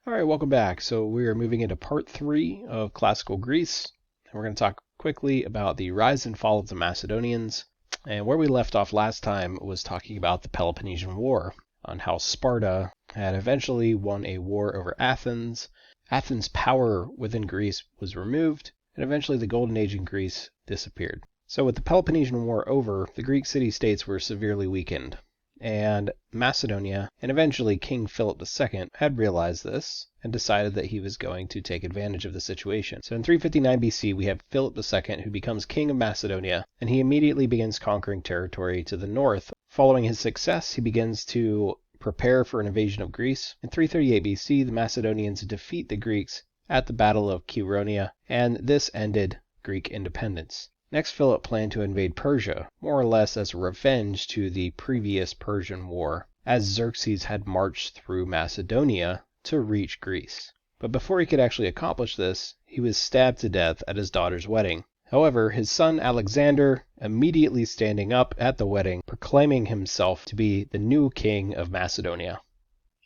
All right, welcome back. So we are moving into part 3 of classical Greece. And we're going to talk quickly about the rise and fall of the Macedonians. And where we left off last time was talking about the Peloponnesian War, on how Sparta had eventually won a war over Athens. Athens' power within Greece was removed, and eventually the Golden Age in Greece disappeared. So with the Peloponnesian War over, the Greek city-states were severely weakened. And Macedonia, and eventually King Philip II, had realized this and decided that he was going to take advantage of the situation. So in 359 BC, we have Philip II, who becomes king of Macedonia, and he immediately begins conquering territory to the north. Following his success, he begins to prepare for an invasion of Greece. In 338 BC, the Macedonians defeat the Greeks at the Battle of Chaeronea, and this ended Greek independence. Next, Philip planned to invade Persia, more or less as a revenge to the previous Persian War, as Xerxes had marched through Macedonia to reach Greece. But before he could actually accomplish this, he was stabbed to death at his daughter's wedding. However, his son Alexander immediately standing up at the wedding, proclaiming himself to be the new king of Macedonia.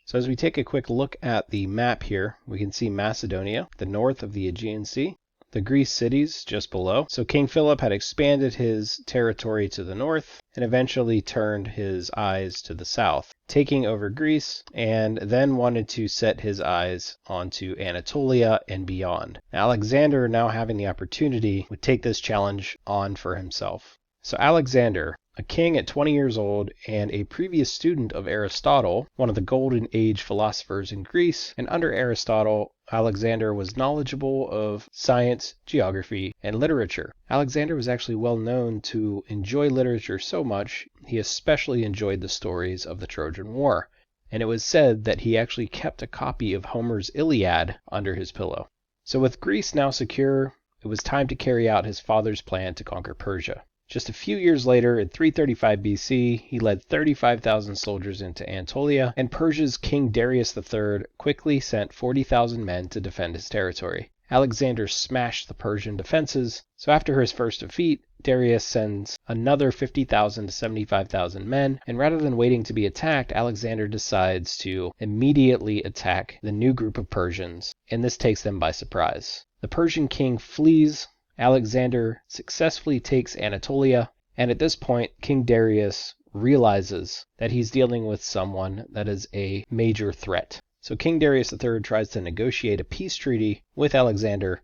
So as we take a quick look at the map here, we can see Macedonia, the north of the Aegean Sea, the Greece cities just below. So King Philip had expanded his territory to the north and eventually turned his eyes to the south, taking over Greece, and then wanted to set his eyes onto Anatolia and beyond. Alexander, now having the opportunity, would take this challenge on for himself. So Alexander, a king at 20 years old and a previous student of Aristotle, one of the Golden Age philosophers in Greece, and under Aristotle, Alexander was knowledgeable of science, geography, and literature. Alexander was actually well known to enjoy literature so much, he especially enjoyed the stories of the Trojan War, and it was said that he actually kept a copy of Homer's Iliad under his pillow. So with Greece now secure, it was time to carry out his father's plan to conquer Persia. Just a few years later, in 335 BC, he led 35,000 soldiers into Anatolia, and Persia's King Darius III quickly sent 40,000 men to defend his territory. Alexander smashed the Persian defenses, so after his first defeat, Darius sends another 50,000 to 75,000 men, and rather than waiting to be attacked, Alexander decides to immediately attack the new group of Persians, and this takes them by surprise. The Persian king flees. Alexander successfully takes Anatolia, and at this point, King Darius realizes that he's dealing with someone that is a major threat. So King Darius III tries to negotiate a peace treaty with Alexander,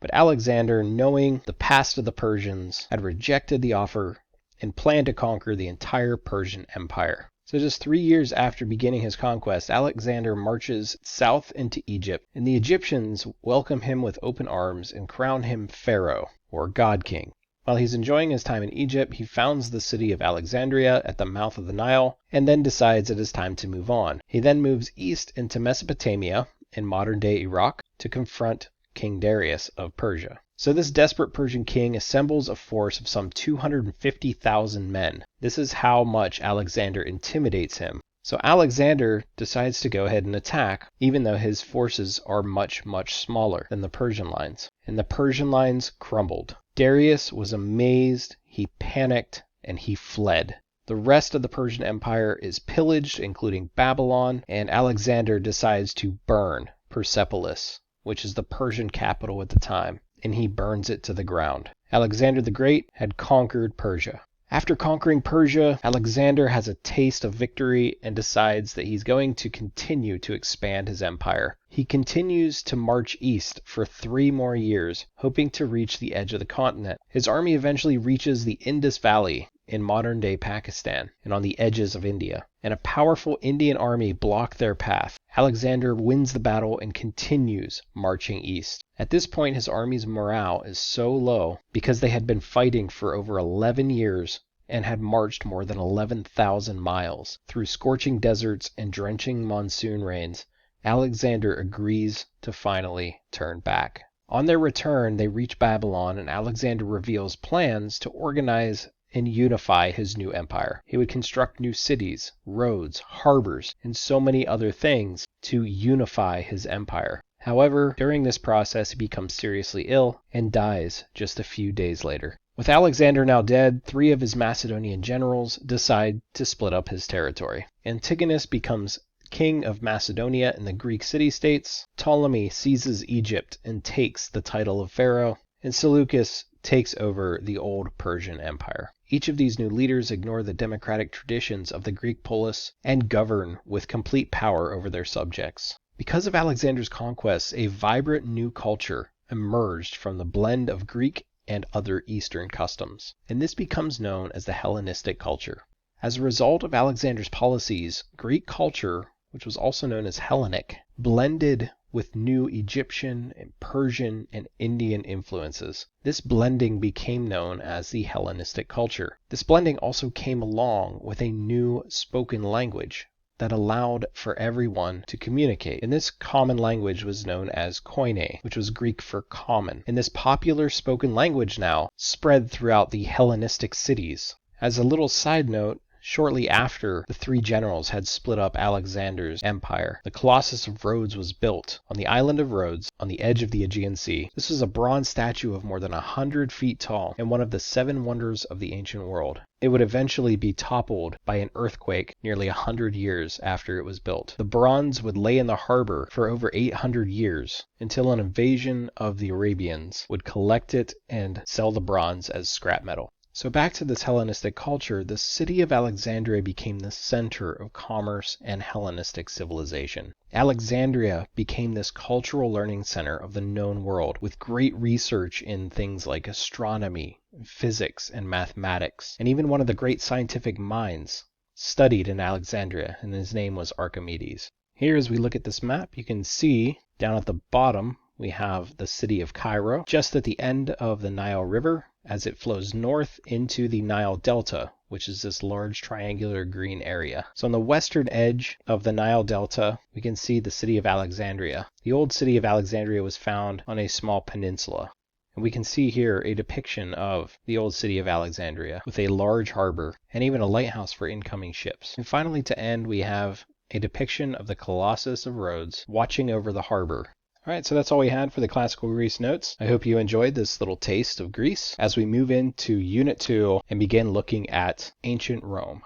but Alexander, knowing the past of the Persians, had rejected the offer and planned to conquer the entire Persian Empire. So just 3 years after beginning his conquest, Alexander marches south into Egypt, and the Egyptians welcome him with open arms and crown him Pharaoh, or God King. While he's enjoying his time in Egypt, he founds the city of Alexandria at the mouth of the Nile, and then decides it is time to move on. He then moves east into Mesopotamia, in modern-day Iraq, to confront King Darius of Persia. So this desperate Persian king assembles a force of some 250,000 men. This is how much Alexander intimidates him. So Alexander decides to go ahead and attack, even though his forces are much, much smaller than the Persian lines. And the Persian lines crumbled. Darius was amazed, he panicked, and he fled. The rest of the Persian Empire is pillaged, including Babylon, and Alexander decides to burn Persepolis, which is the Persian capital at the time, and he burns it to the ground. Alexander the Great had conquered Persia. After conquering Persia, Alexander has a taste of victory and decides that he's going to continue to expand his empire. He continues to march east for 3 more years, hoping to reach the edge of the continent. His army eventually reaches the Indus Valley in modern-day Pakistan and on the edges of India, and a powerful Indian army blocked their path. Alexander wins the battle and continues marching east. At this point, his army's morale is so low because they had been fighting for over 11 years and had marched more than 11,000 miles through scorching deserts and drenching monsoon rains. Alexander agrees to finally turn back. On their return, they reach Babylon, and Alexander reveals plans to organize and unify his new empire. He would construct new cities, roads, harbors, and so many other things to unify his empire. However, during this process, he becomes seriously ill and dies just a few days later. With Alexander now dead, 3 of his Macedonian generals decide to split up his territory. Antigonus becomes king of Macedonia and the Greek city-states. Ptolemy seizes Egypt and takes the title of pharaoh. And Seleucus takes over the old Persian Empire. Each of these new leaders ignore the democratic traditions of the Greek polis and govern with complete power over their subjects. Because of Alexander's conquests, a vibrant new culture emerged from the blend of Greek and other Eastern customs, and this becomes known as the Hellenistic culture. As a result of Alexander's policies, Greek culture, which was also known as Hellenic, blended with new Egyptian and Persian and Indian influences. This blending became known as the Hellenistic culture. This blending also came along with a new spoken language that allowed for everyone to communicate. And this common language was known as koine, which was Greek for common. And this popular spoken language now spread throughout the Hellenistic cities. As a little side note, shortly after the three generals had split up Alexander's empire, the Colossus of Rhodes was built on the island of Rhodes on the edge of the Aegean Sea. This was a bronze statue of more than 100 feet tall and one of the 7 wonders of the ancient world. It would eventually be toppled by an earthquake nearly 100 years after it was built. The bronze would lay in the harbor for over 800 years until an invasion of the Arabians would collect it and sell the bronze as scrap metal. So back to this Hellenistic culture, the city of Alexandria became the center of commerce and Hellenistic civilization. Alexandria became this cultural learning center of the known world, with great research in things like astronomy, physics, and mathematics. And even one of the great scientific minds studied in Alexandria, and his name was Archimedes. Here, as we look at this map, you can see down at the bottom, we have the city of Cairo, just at the end of the Nile River, as it flows north into the Nile Delta, which is this large triangular green area. So on the western edge of the Nile Delta, we can see the city of Alexandria. The old city of Alexandria was found on a small peninsula. And we can see here a depiction of the old city of Alexandria with a large harbor and even a lighthouse for incoming ships. And finally, to end, we have a depiction of the Colossus of Rhodes watching over the harbor. Alright, so that's all we had for the Classical Greece notes. I hope you enjoyed this little taste of Greece as we move into Unit 2 and begin looking at ancient Rome.